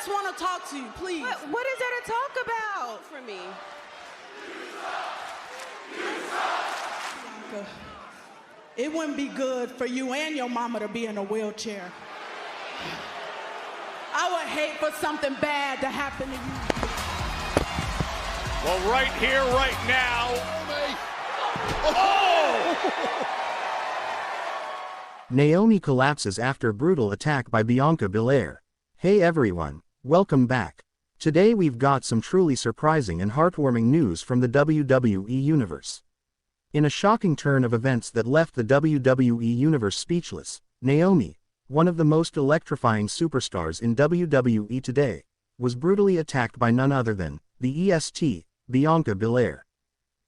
just want to talk to you, please. What is there to talk about? For me. Bianca, it wouldn't be good for you and your mama to be in a wheelchair. I would hate for something bad to happen to you. Well, right here, right now. Oh! Naomi collapses after brutal attack by Bianca Belair. Hey everyone, welcome back. Today we've got some truly surprising and heartwarming news from the WWE Universe. In a shocking turn of events that left the WWE Universe speechless, Naomi, one of the most electrifying superstars in WWE today, was brutally attacked by none other than the EST, Bianca Belair.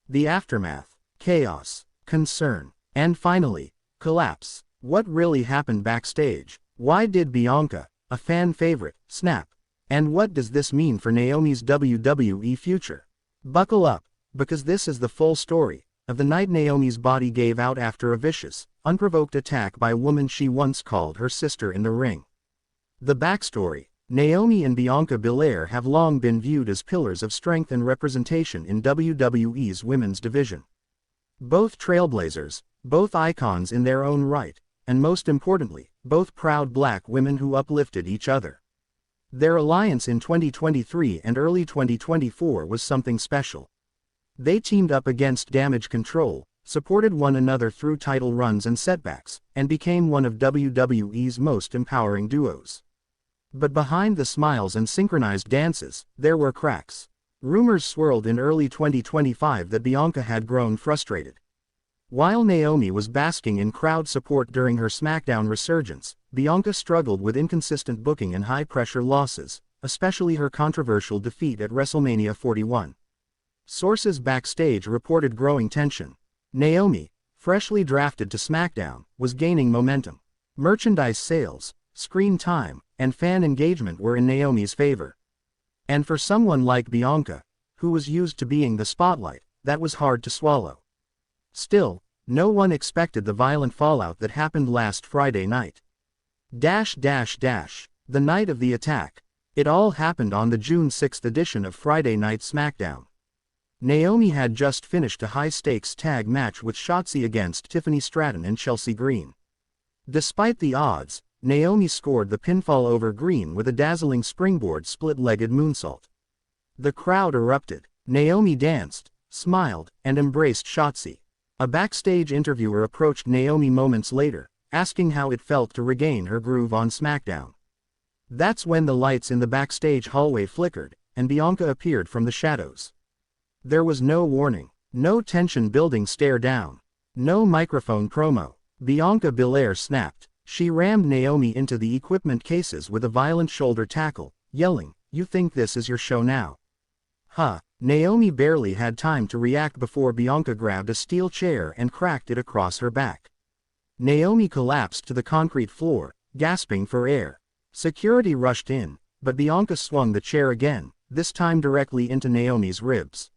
The aftermath, chaos, concern, and finally, collapse. What really happened backstage? Why did Bianca, a fan favorite, snap? And what does this mean for Naomi's WWE future? Buckle up, because this is the full story of the night Naomi's body gave out after a vicious, unprovoked attack by a woman she once called her sister in the ring. The backstory: Naomi and Bianca Belair have long been viewed as pillars of strength and representation in WWE's women's division. Both trailblazers, both icons in their own right, and most importantly, both proud black women who uplifted each other. Their alliance in 2023 and early 2024 was something special. They teamed up against Damage Control, supported one another through title runs and setbacks, and became one of WWE's most empowering duos. But behind the smiles and synchronized dances, there were cracks. Rumors swirled in early 2025 that Bianca had grown frustrated. While Naomi was basking in crowd support during her SmackDown resurgence, Bianca struggled with inconsistent booking and high-pressure losses, especially her controversial defeat at WrestleMania 41. Sources backstage reported growing tension. Naomi, freshly drafted to SmackDown, was gaining momentum. Merchandise sales, screen time, and fan engagement were in Naomi's favor. And for someone like Bianca, who was used to being the spotlight, that was hard to swallow. Still, no one expected the violent fallout that happened last Friday night. The night of the attack. It all happened on the June 6th edition of Friday Night SmackDown. Naomi had just finished a high-stakes tag match with Shotzi against Tiffany Stratton and Chelsea Green. Despite the odds, Naomi scored the pinfall over Green with a dazzling springboard split-legged moonsault. The crowd erupted. Naomi danced, smiled, and embraced Shotzi. A backstage interviewer approached Naomi moments later, asking how it felt to regain her groove on SmackDown. That's when the lights in the backstage hallway flickered, and Bianca appeared from the shadows. There was no warning, no tension-building stare down, no microphone promo. Bianca Belair snapped. She rammed Naomi into the equipment cases with a violent shoulder tackle, yelling, "You think this is your show now?" Huh. Naomi barely had time to react before Bianca grabbed a steel chair and cracked it across her back. Naomi collapsed to the concrete floor, gasping for air. Security rushed in, but Bianca swung the chair again, this time directly into Naomi's ribs.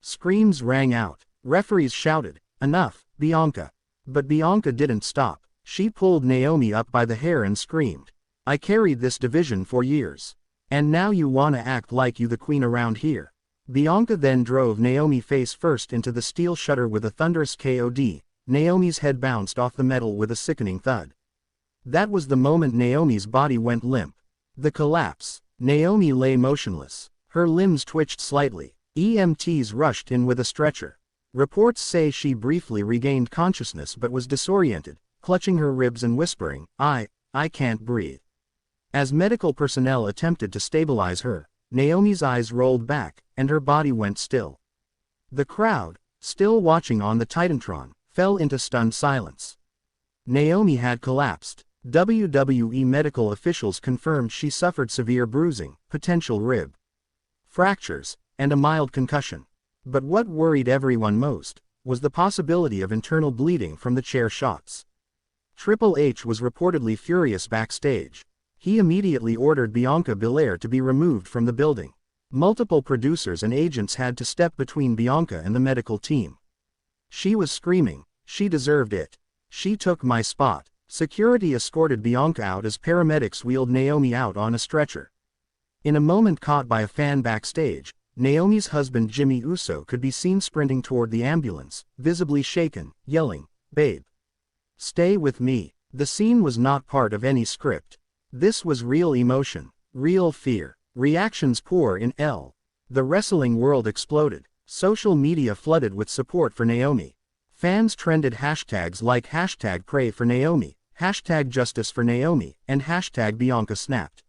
Screams rang out. Referees shouted, "Enough, Bianca." But Bianca didn't stop. She pulled Naomi up by the hair and screamed, "I carried this division for years. And now you wanna act like you the queen around here." Bianca then drove Naomi face first into the steel shutter with a thunderous KOD. Naomi's head bounced off the metal with a sickening thud. That was the moment Naomi's body went limp. The collapse. Naomi lay motionless. Her limbs twitched slightly. EMTs rushed in with a stretcher. Reports say she briefly regained consciousness but was disoriented, clutching her ribs and whispering, I can't breathe." As medical personnel attempted to stabilize her, Naomi's eyes rolled back, and her body went still. The crowd, still watching on the Titantron, fell into stunned silence. Naomi had collapsed. WWE medical officials confirmed she suffered severe bruising, potential rib fractures, and a mild concussion. But what worried everyone most was the possibility of internal bleeding from the chair shots. Triple H was reportedly furious backstage. He immediately ordered Bianca Belair to be removed from the building. Multiple producers and agents had to step between Bianca and the medical team. She was screaming, "She deserved it. She took my spot." Security escorted Bianca out as paramedics wheeled Naomi out on a stretcher. In a moment caught by a fan backstage, Naomi's husband Jimmy Uso could be seen sprinting toward the ambulance, visibly shaken, yelling, "Babe, stay with me." The scene was not part of any script. This was real emotion, real fear. Reactions pour in. The wrestling world exploded. Social media flooded with support for Naomi. Fans trended hashtags like #pray for Naomi, #justice for Naomi, and #Bianca snapped.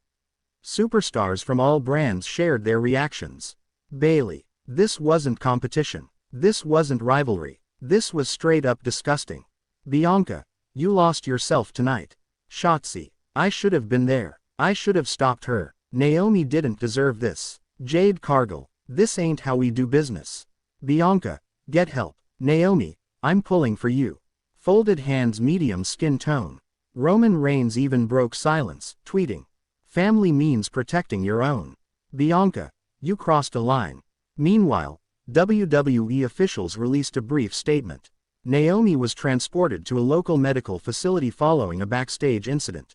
Superstars from all brands shared their reactions. Bailey, this wasn't competition. This wasn't rivalry. This was straight up disgusting. Bianca, you lost yourself tonight. Shotzi, I should have been there. I should have stopped her. Naomi didn't deserve this. Jade Cargill, this ain't how we do business. Bianca, get help. Naomi, I'm pulling for you. Folded hands, medium skin tone. Roman Reigns even broke silence, tweeting, "Family means protecting your own. Bianca, you crossed a line." Meanwhile, WWE officials released a brief statement. Naomi was transported to a local medical facility following a backstage incident.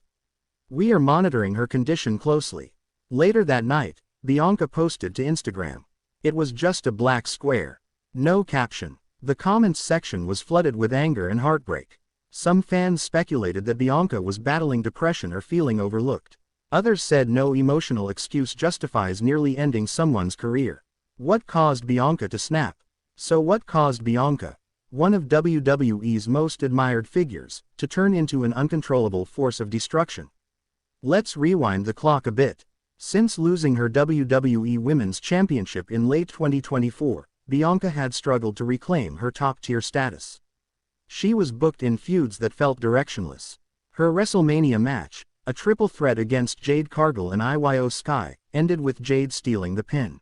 "We are monitoring her condition closely." Later that night, Bianca posted to Instagram. It was just a black square. No caption. The comments section was flooded with anger and heartbreak. Some fans speculated that Bianca was battling depression or feeling overlooked. Others said no emotional excuse justifies nearly ending someone's career. What caused Bianca to snap? So what caused Bianca, one of WWE's most admired figures, to turn into an uncontrollable force of destruction? Let's rewind the clock a bit. Since losing her WWE Women's Championship in late 2024, Bianca had struggled to reclaim her top-tier status. She was booked in feuds that felt directionless. Her WrestleMania match, a triple threat against Jade Cargill and Io Sky, ended with Jade stealing the pin.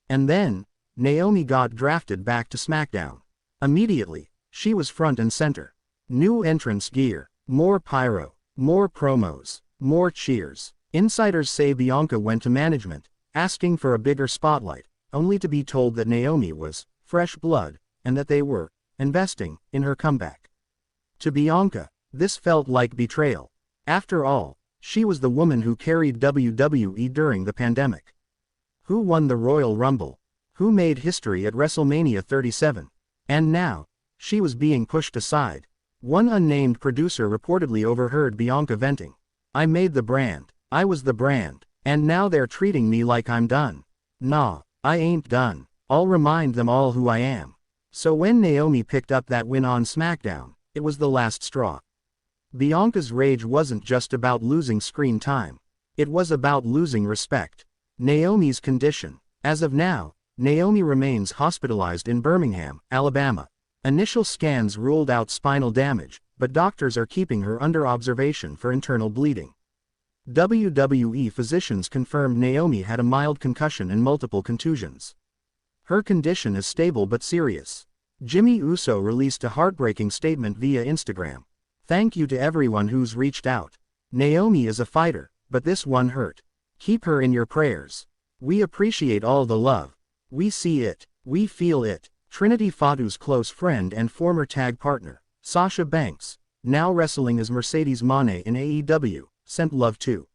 And then, Naomi got drafted back to SmackDown. Immediately, she was front and center. New entrance gear, more pyro, more promos, more cheers. Insiders say Bianca went to management, asking for a bigger spotlight, only to be told that Naomi was fresh blood, and that they were investing in her comeback. To Bianca, this felt like betrayal. After all, she was the woman who carried WWE during the pandemic. Who won the Royal Rumble? Who made history at WrestleMania 37? And now, she was being pushed aside. One unnamed producer reportedly overheard Bianca venting, "I made the brand. I was the brand. And now they're treating me like I'm done. Nah, I ain't done. I'll remind them all who I am." So when Naomi picked up that win on SmackDown, it was the last straw. Bianca's rage wasn't just about losing screen time. It was about losing respect. Naomi's condition. As of now, Naomi remains hospitalized in Birmingham, Alabama. Initial scans ruled out spinal damage, but doctors are keeping her under observation for internal bleeding. WWE physicians confirmed Naomi had a mild concussion and multiple contusions. Her condition is stable but serious. Jimmy Uso released a heartbreaking statement via Instagram. "Thank you to everyone who's reached out. Naomi is a fighter, but this one hurt. Keep her in your prayers. We appreciate all the love. We see it. We feel it." Trinity Fatu's close friend and former tag partner, Sasha Banks, now wrestling as Mercedes Moné in AEW, sent love too.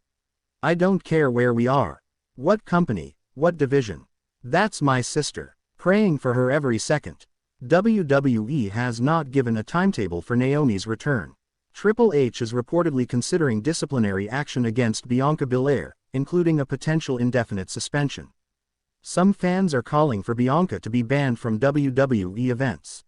"I don't care where we are. What company, what division. That's my sister. Praying for her every second." WWE has not given a timetable for Naomi's return. Triple H is reportedly considering disciplinary action against Bianca Belair, including a potential indefinite suspension. Some fans are calling for Bianca to be banned from WWE events.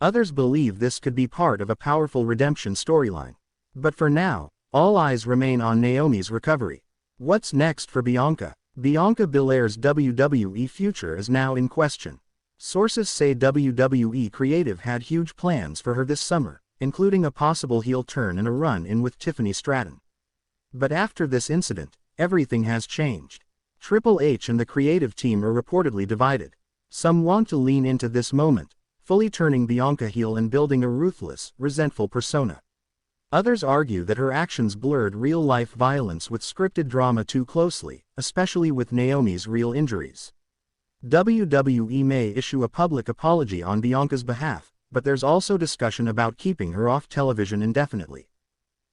Others believe this could be part of a powerful redemption storyline. But for now, all eyes remain on Naomi's recovery. What's next for Bianca? Bianca Belair's WWE future is now in question. Sources say WWE Creative had huge plans for her this summer, including a possible heel turn and a run-in with Tiffany Stratton. But after this incident, everything has changed. Triple H and the creative team are reportedly divided. Some want to lean into this moment, fully turning Bianca heel and building a ruthless, resentful persona. Others argue that her actions blurred real-life violence with scripted drama too closely, especially with Naomi's real injuries. WWE may issue a public apology on Bianca's behalf, but there's also discussion about keeping her off television indefinitely.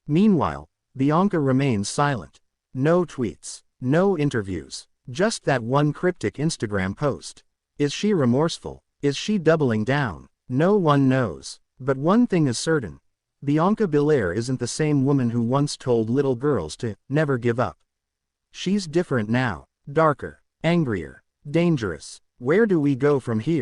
Meanwhile, Bianca remains silent. No tweets, No interviews. Just that one cryptic Instagram post. Is she remorseful? Is she doubling down? No one knows. But one thing is certain. Bianca Belair isn't the same woman who once told little girls to never give up. She's different now. Darker, angrier, dangerous. Where do we go from here?